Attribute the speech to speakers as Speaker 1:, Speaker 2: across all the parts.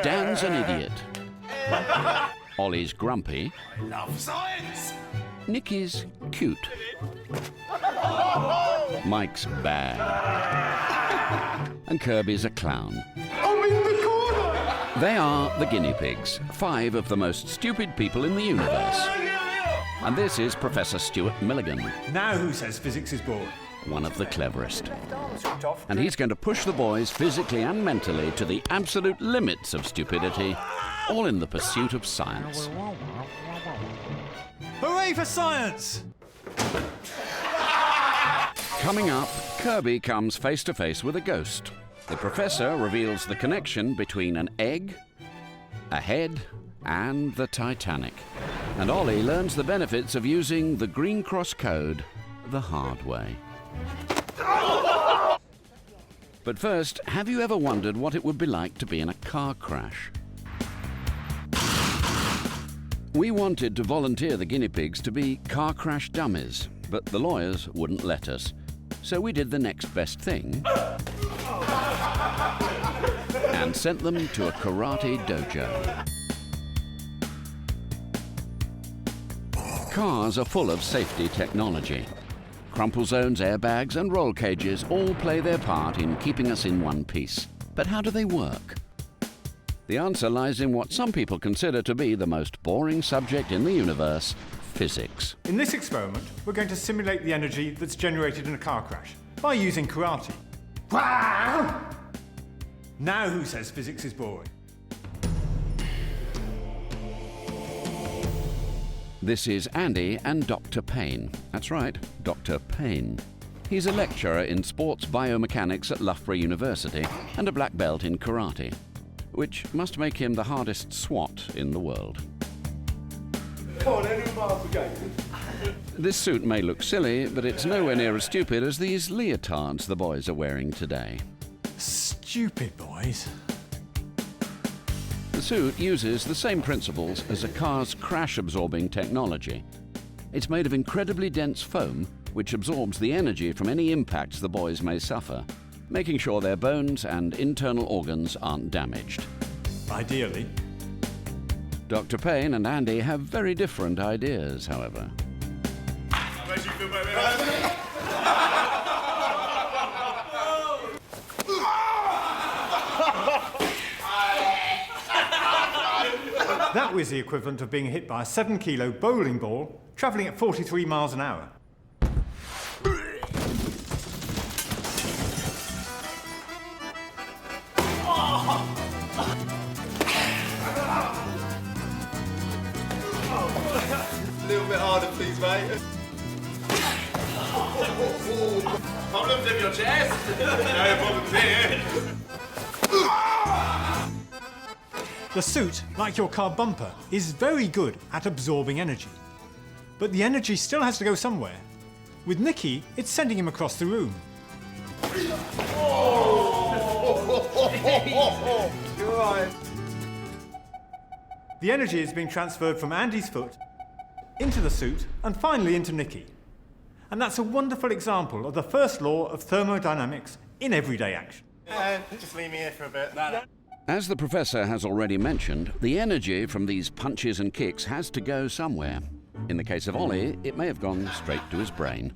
Speaker 1: Dan's an idiot. Ollie's grumpy.
Speaker 2: I love science!
Speaker 1: Nicky's cute. Mike's bad. And Kirby's a clown.
Speaker 2: I'm in the corner!
Speaker 1: They are the guinea pigs, 5 of the most stupid people in the universe. And this is Professor Stewart Milligan,
Speaker 3: Now who says physics is boring?
Speaker 1: one of the cleverest. And he's going to push the boys physically and mentally to the absolute limits of stupidity, all in the pursuit of science.
Speaker 3: Hooray for science!
Speaker 1: Coming up, Kirby comes face to face with a ghost. The professor reveals the connection between an egg, a head, and the Titanic. And Ollie learns the benefits of using the Green Cross code the hard way. But first, have you ever wondered what it would be like to be in a car crash? We wanted to volunteer the guinea pigs to be car crash dummies, but the lawyers wouldn't let us. So we did the next best thing and sent them to a karate dojo. Cars are full of safety technology. Crumple zones, airbags and roll cages all play their part in keeping us in one piece. But how do they work? The answer lies in what some people consider to be the most boring subject in the universe, physics.
Speaker 3: In this experiment, we're going to simulate the energy that's generated in a car crash by using karate. Now who says physics is boring?
Speaker 1: This is Andy and Dr. Payne. That's right, Dr. Payne. He's a lecturer in sports biomechanics at Loughborough University and a black belt in karate, which must make him the hardest SWAT in the world.
Speaker 2: Come on, any miles again.
Speaker 1: This suit may look silly, but it's nowhere near as stupid as these leotards the boys are wearing today.
Speaker 3: Stupid boys.
Speaker 1: The suit uses the same principles as a car's crash-absorbing technology. It's made of incredibly dense foam, which absorbs the energy from any impacts the boys may suffer, making sure their bones and internal organs aren't damaged.
Speaker 3: Ideally.
Speaker 1: Dr. Payne and Andy have very different ideas, however.
Speaker 3: That was the equivalent of being hit by a 7-kilo bowling ball travelling at 43 miles an hour.
Speaker 2: A little bit harder, please, mate. Problems in your chest? No problems here.
Speaker 3: The suit, like your car bumper, is very good at absorbing energy. But the energy still has to go somewhere. With Nicky, it's sending him across the room.
Speaker 2: You're right.
Speaker 3: The energy is being transferred from Andy's foot into the suit and finally into Nicky. And that's a wonderful example of the first law of thermodynamics in everyday action.
Speaker 2: Just leave me here for a bit.
Speaker 1: As the professor has already mentioned, the energy from these punches and kicks has to go somewhere. In the case of Ollie, it may have gone straight to his brain.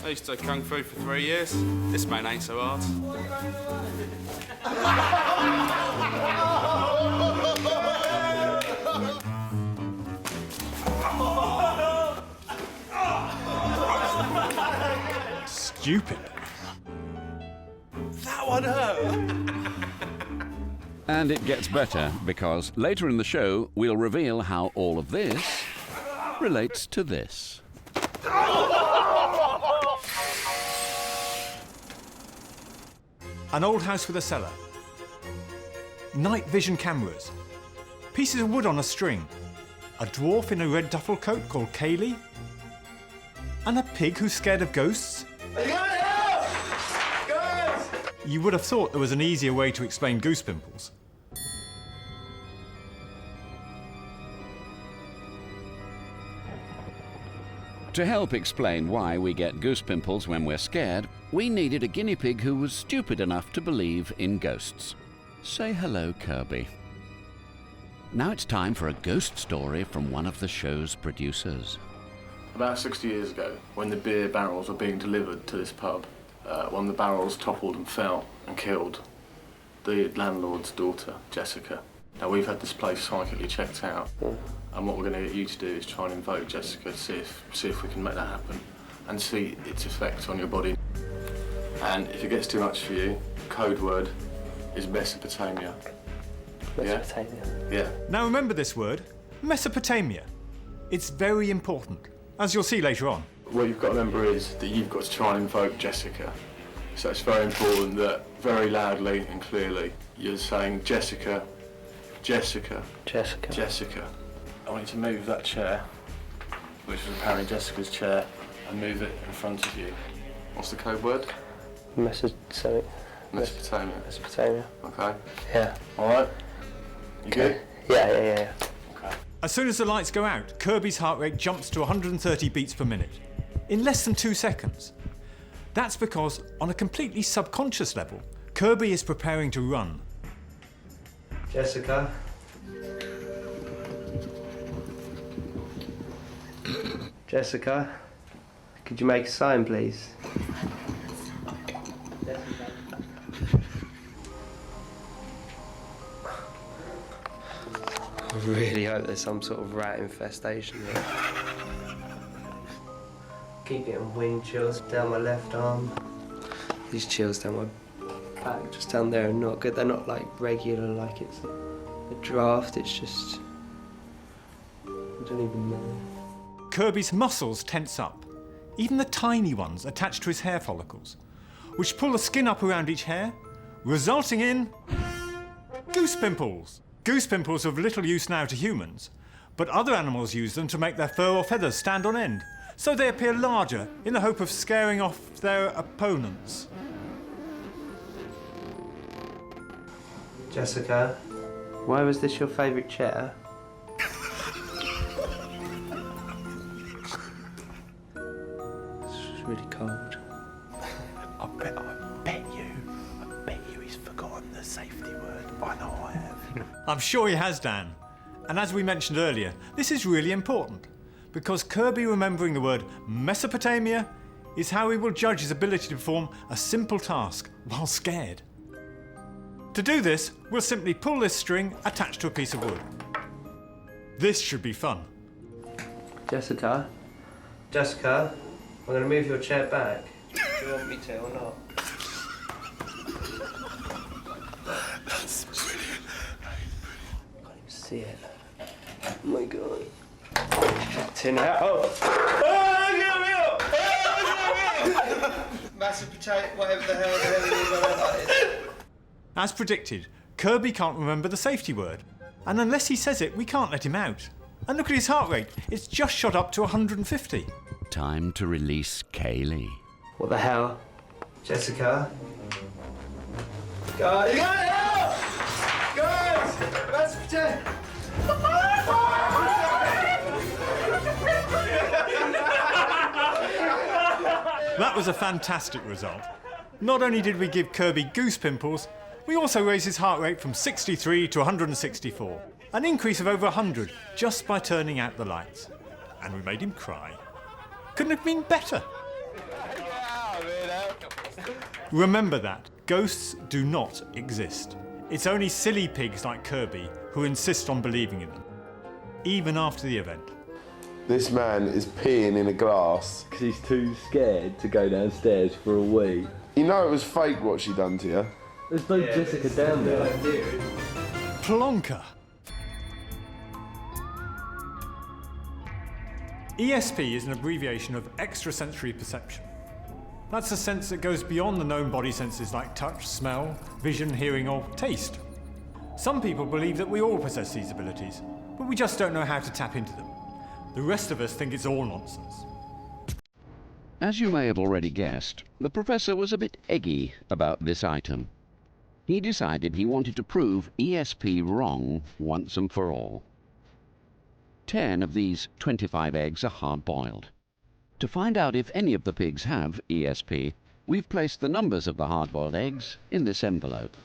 Speaker 4: I used to kung fu for 3 years. This man ain't so hard.
Speaker 3: Stupid.
Speaker 2: That one hurt.
Speaker 1: And it gets better, because later in the show, we'll reveal how all of this relates to this.
Speaker 3: An old house with a cellar. night vision cameras, pieces of wood on a string, a dwarf in a red duffel coat called Kaylee, and a pig who's scared of ghosts. You would have thought there was an easier way to explain goose pimples.
Speaker 1: To help explain why we get goose pimples when we're scared, we needed a guinea pig who was stupid enough to believe in ghosts. Say hello, Kirby. Now it's time for a ghost story from one of the show's producers.
Speaker 5: About 60 years ago, when the beer barrels were being delivered to this pub, one of the barrels toppled and fell and killed the landlord's daughter, Jessica. Now, we've had this place psychically checked out, and what we're going to get you to do is try and invoke Jessica, see if we can make that happen, and see its effect on your body. And if it gets too much for you, code word is Mesopotamia.
Speaker 6: Mesopotamia.
Speaker 5: Yeah.
Speaker 3: Now remember this word, Mesopotamia. It's very important, as you'll see later on.
Speaker 5: What you've got to remember is that you've got to try and invoke Jessica. So it's very important that very loudly and clearly you're saying Jessica, Jessica,
Speaker 6: Jessica.
Speaker 5: Jessica. I want you to move that chair, which is apparently Jessica's chair, and move it in front of you. What's the code word?
Speaker 6: Mesopotamia.
Speaker 5: Mesopotamia. Okay.
Speaker 6: Yeah.
Speaker 5: All right. You good?
Speaker 6: Yeah.
Speaker 5: Okay.
Speaker 3: As soon as the lights go out, Kirby's heart rate jumps to 130 beats per minute, in less than 2 seconds. That's because, on a completely subconscious level, Kirby is preparing to run.
Speaker 6: Jessica. Jessica, could you make a sign, please? I really hope there's some sort of rat infestation here. Keep getting wind chills down my left arm. These chills down my back, just down there, are not good. They're not like regular, like it's a draft. It's just, I don't even know.
Speaker 3: Kirby's muscles tense up, even the tiny ones attached to his hair follicles, which pull the skin up around each hair, resulting in goose pimples. Goose pimples are of little use now to humans, but other animals use them to make their fur or feathers stand on end, so they appear larger in the hope of scaring off their opponents.
Speaker 6: Jessica, why was this your favourite chair? It's really cold.
Speaker 7: I bet you he's forgotten the safety word. I know I have.
Speaker 3: I'm sure he has, Dan. And as we mentioned earlier, this is really important, because Kirby remembering the word Mesopotamia is how he will judge his ability to perform a simple task while scared. To do this, we'll simply pull this string attached to a piece of wood. This should be fun.
Speaker 6: Jessica, I'm going to move your chair back. Do you want me to or not?
Speaker 7: That's brilliant.
Speaker 6: I can't even see it. Oh my god. Tin hat. Oh! Massive potato, whatever the hell that is.
Speaker 3: As predicted, Kirby can't remember the safety word, and unless he says it, we can't let him out. And look at his heart rate, it's just shot up to 150.
Speaker 1: Time to release Kaylee.
Speaker 6: What the hell? Jessica? Guys! Guys! Massive potato!
Speaker 3: That was a fantastic result. Not only did we give Kirby goose pimples, we also raised his heart rate from 63 to 164, an increase of over 100 just by turning out the lights. And we made him cry. Couldn't have been better. Remember that ghosts do not exist. It's only silly pigs like Kirby who insist on believing in them, even after the event.
Speaker 8: This man is peeing in a glass.
Speaker 9: Because he's too scared to go downstairs for a wee.
Speaker 8: You know it was fake what she done to you.
Speaker 9: There's no Jessica down there.
Speaker 3: Plonker. ESP is an abbreviation of extrasensory perception. That's a sense that goes beyond the known body senses like touch, smell, vision, hearing or taste. Some people believe that we all possess these abilities, but we just don't know how to tap into them. The rest of us think it's all nonsense.
Speaker 1: As you may have already guessed, the professor was a bit eggy about this item. He decided he wanted to prove ESP wrong once and for all. 10 of these 25 eggs are hard-boiled. To find out if any of the pigs have ESP, we've placed the numbers of the hard-boiled eggs in this envelope.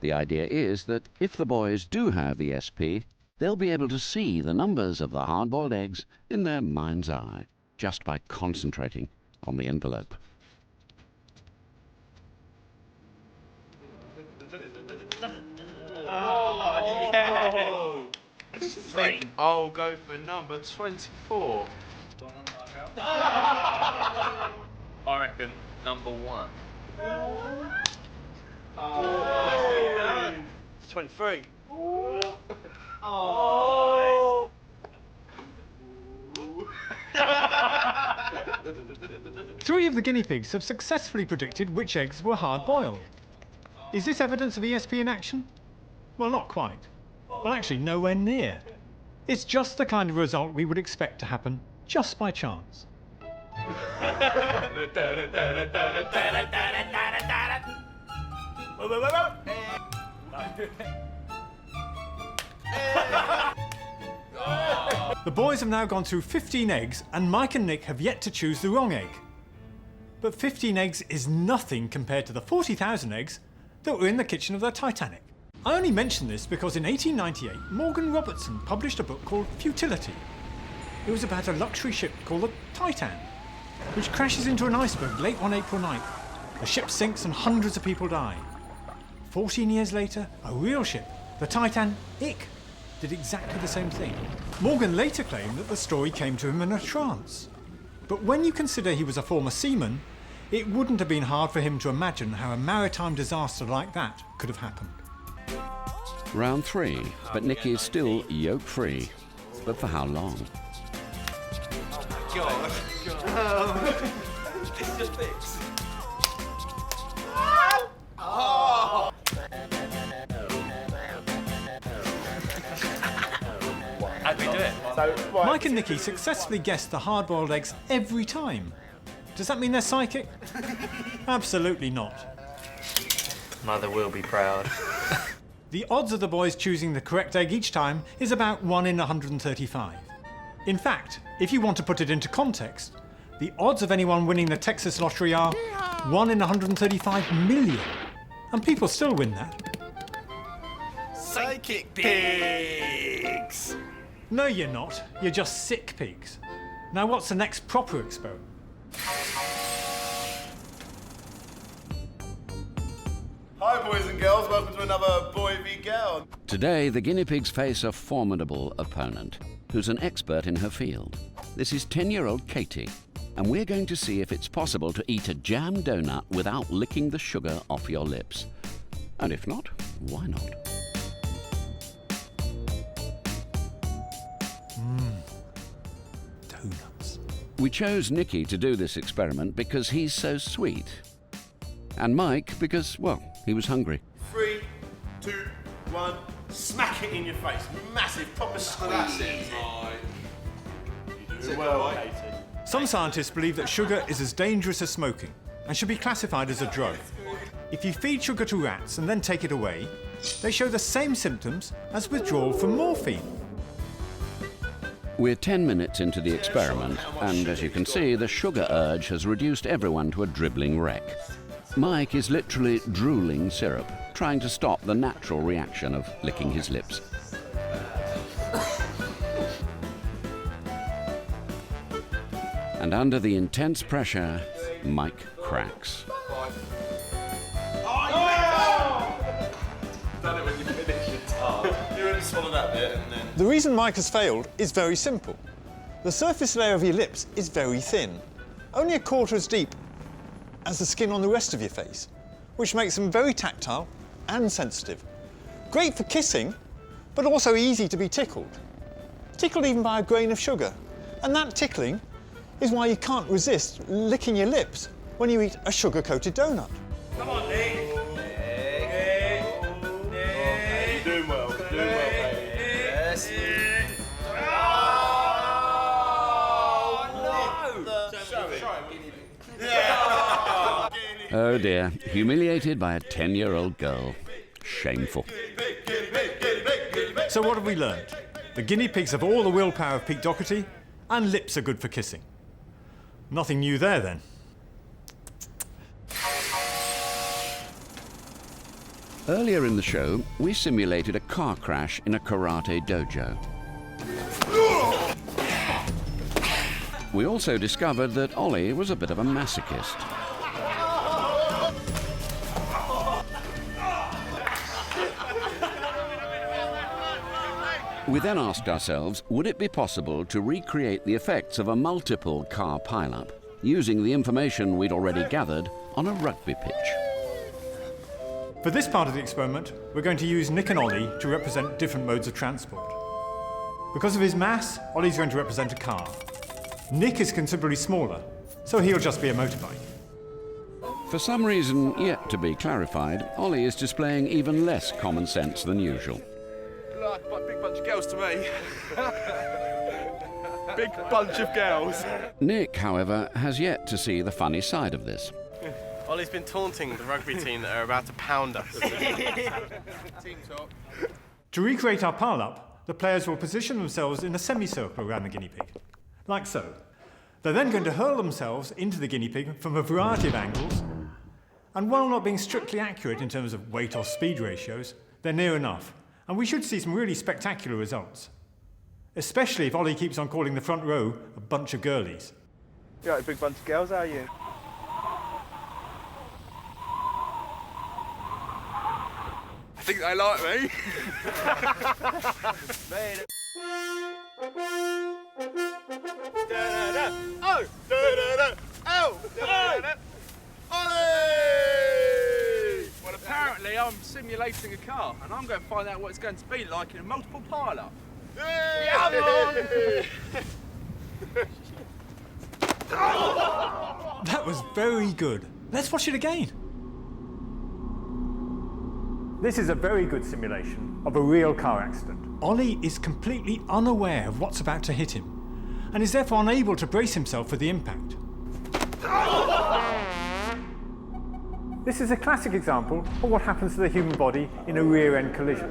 Speaker 1: The idea is that if the boys do have ESP, they'll be able to see the numbers of the hard-boiled eggs in their mind's eye, just by concentrating on the envelope.
Speaker 4: I think I'll go for number 24.
Speaker 10: I reckon number 1.
Speaker 7: 23.
Speaker 10: Oh.
Speaker 3: 3 of the guinea pigs have successfully predicted which eggs were hard-boiled. Is this evidence of ESP in action? Well, not quite. Well, actually, nowhere near. It's just the kind of result we would expect to happen just by chance. The boys have now gone through 15 eggs, and Mike and Nick have yet to choose the wrong egg. But 15 eggs is nothing compared to the 40,000 eggs that were in the kitchen of the Titanic. I only mention this because in 1898, Morgan Robertson published a book called Futility. It was about a luxury ship called the Titan, which crashes into an iceberg late one April night. The ship sinks and hundreds of people die. 14 years later, a real ship, the Titanic, did exactly the same thing. Morgan later claimed that the story came to him in a trance. But when you consider he was a former seaman, it wouldn't have been hard for him to imagine how a maritime disaster like that could have happened.
Speaker 1: Round 3, but Nicky is still yoke-free. But for how long?
Speaker 10: God. It's just fixed. Oh. How'd we do it?
Speaker 3: Mike and Nicky successfully guessed the hard-boiled eggs every time. Does that mean they're psychic? Absolutely not.
Speaker 10: Mother will be proud.
Speaker 3: The odds of the boys choosing the correct egg each time is about 1 in 135. In fact, if you want to put it into context, the odds of anyone winning the Texas lottery are 1 in 135 million. And people still win that.
Speaker 10: Psychic pigs!
Speaker 3: No, you're not. You're just sick pigs. Now, what's the next proper experiment?
Speaker 2: Hi, boys and girls. Welcome to another Boy v Girl.
Speaker 1: Today, the guinea pigs face a formidable opponent, who's an expert in her field. This is 10-year-old Katie, and we're going to see if it's possible to eat a jam donut without licking the sugar off your lips. And if not, why not?
Speaker 3: Donuts.
Speaker 1: We chose Nicky to do this experiment because he's so sweet. And Mike because, well, he was hungry.
Speaker 2: 3, 2, 1. Smack it in your face. Massive, proper squeeze.
Speaker 4: That's it, right.
Speaker 2: You do well, Katie.
Speaker 3: Some scientists believe that sugar is as dangerous as smoking and should be classified as a drug. If you feed sugar to rats and then take it away, they show the same symptoms as withdrawal from morphine.
Speaker 1: We're 10 minutes into the experiment, and as you can see, the sugar urge has reduced everyone to a dribbling wreck. Mike is literally drooling syrup, trying to stop the natural reaction of licking his lips. And under the intense pressure, Mike cracks.
Speaker 2: Done it when you finish your task. You only swallow that bit and then...
Speaker 11: The reason Mike has failed is very simple. The surface layer of your lips is very thin, only a quarter as deep as the skin on the rest of your face, which makes them very tactile and sensitive. Great for kissing, but also easy to be tickled. Tickled even by a grain of sugar. And that tickling is why you can't resist licking your lips when you eat a sugar-coated donut.
Speaker 2: Come on, Nick.
Speaker 1: Oh dear, humiliated by a 10-year-old girl. Shameful.
Speaker 3: So what have we learned? The guinea pigs have all the willpower of Pete Doherty, and lips are good for kissing. Nothing new there, then.
Speaker 1: Earlier in the show, we simulated a car crash in a karate dojo. We also discovered that Ollie was a bit of a masochist. We then asked ourselves, would it be possible to recreate the effects of a multiple car pileup using the information we'd already gathered on a rugby pitch?
Speaker 3: For this part of the experiment, we're going to use Nick and Ollie to represent different modes of transport. Because of his mass, Ollie's going to represent a car. Nick is considerably smaller, so he'll just be a motorbike.
Speaker 1: For some reason yet to be clarified, Ollie is displaying even less common sense than usual.
Speaker 4: Like a big bunch of girls to me. Big bunch of girls.
Speaker 1: Nick, however, has yet to see the funny side of this.
Speaker 10: Ollie's been taunting the rugby team that are about to pound us.
Speaker 4: Team talk.
Speaker 3: To recreate our pile-up, the players will position themselves in a semicircle around the guinea pig, like so. They're then going to hurl themselves into the guinea pig from a variety of angles, and while not being strictly accurate in terms of weight or speed ratios, they're near enough, and we should see some really spectacular results. Especially if Ollie keeps on calling the front row a bunch of girlies.
Speaker 7: You're like a big bunch of girls, are you?
Speaker 4: I think they like me.
Speaker 2: Oh! Oh! Ollie!
Speaker 4: Well, apparently I'm simulating a car, and I'm going to find out what it's going to be like in a multiple pile-up.
Speaker 3: That was very good. Let's watch it again. This is a very good simulation of a real car accident. Ollie is completely unaware of what's about to hit him, and is therefore unable to brace himself for the impact. This is a classic example of what happens to the human body in a rear-end collision.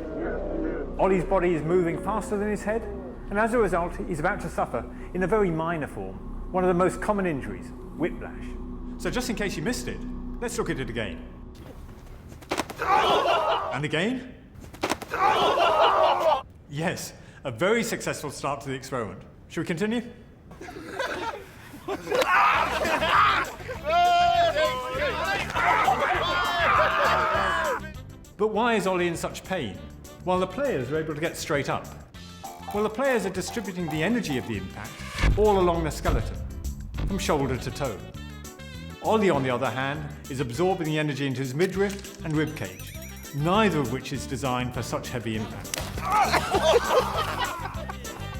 Speaker 3: Ollie's body is moving faster than his head, and as a result, he's about to suffer, in a very minor form, one of the most common injuries, whiplash. So just in case you missed it, let's look at it again. And again. Yes, a very successful start to the experiment. Should we continue? But why is Ollie in such pain, while the players are able to get straight up? Well, the players are distributing the energy of the impact all along the skeleton, from shoulder to toe. Ollie, on the other hand, is absorbing the energy into his midriff and rib cage, neither of which is designed for such heavy impact.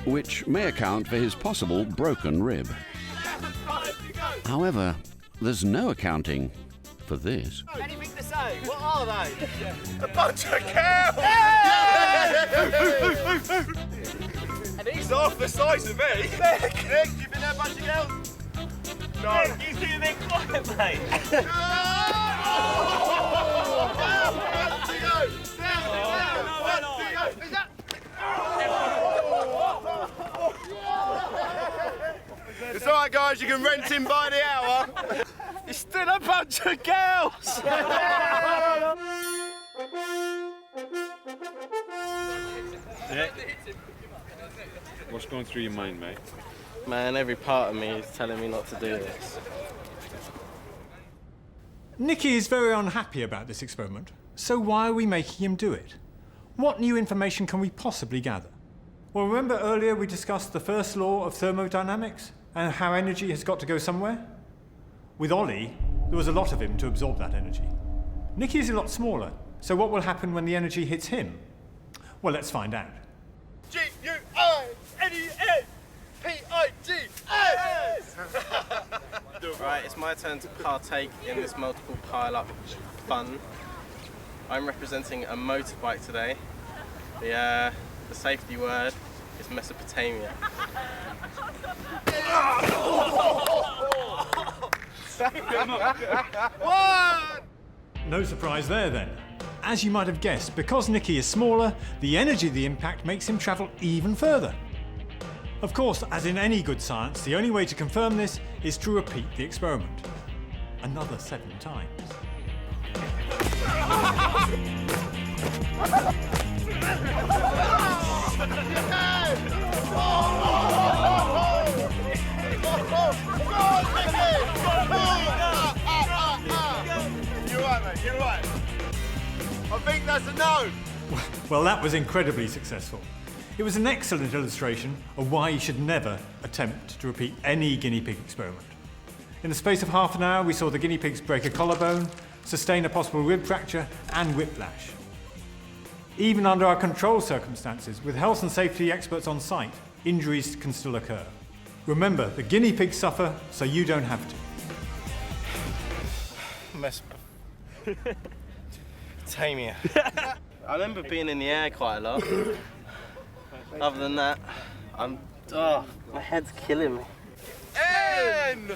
Speaker 1: Which may account for his possible broken rib. However, there's no accounting for this.
Speaker 10: Anything to say? What are they?
Speaker 2: A bunch of cows!
Speaker 10: And he's
Speaker 2: Half the size of me. Nick, you think they're a bunch of cows? No.
Speaker 10: you seem a bit quiet, mate.
Speaker 2: It's alright guys, you can rent him by the hour.
Speaker 10: It's still a bunch of girls.
Speaker 4: What's going through your mind, mate?
Speaker 10: Man, every part of me is telling me not to do this.
Speaker 3: Nicky is very unhappy about this experiment, so why are we making him do it? What new information can we possibly gather? Well, remember earlier we discussed the first law of thermodynamics and how energy has got to go somewhere? With Ollie, there was a lot of him to absorb that energy. Nicky is a lot smaller, so what will happen when the energy hits him? Well, let's find out.
Speaker 2: G-U-I-N-E-A-P-I-G-S!
Speaker 10: Right, it's my turn to partake in this multiple pile-up fun. I'm representing a motorbike today. The safety word is Mesopotamia.
Speaker 3: No surprise there then. As you might have guessed, because Nicky is smaller, the energy of the impact makes him travel even further. Of course, as in any good science, the only way to confirm this is to repeat the experiment. Another 7 times.
Speaker 2: You're right. I think that's a no.
Speaker 3: Well, that was incredibly successful. It was an excellent illustration of why you should never attempt to repeat any guinea pig experiment. In the space of half an hour, we saw the guinea pigs break a collarbone, sustain a possible rib fracture, and whiplash. Even under our control circumstances, with health and safety experts on site, injuries can still occur. Remember, the guinea pigs suffer, so you don't have to.
Speaker 10: Tamia. I remember being in the air quite a lot. Other than that, my head's killing me.
Speaker 2: N-I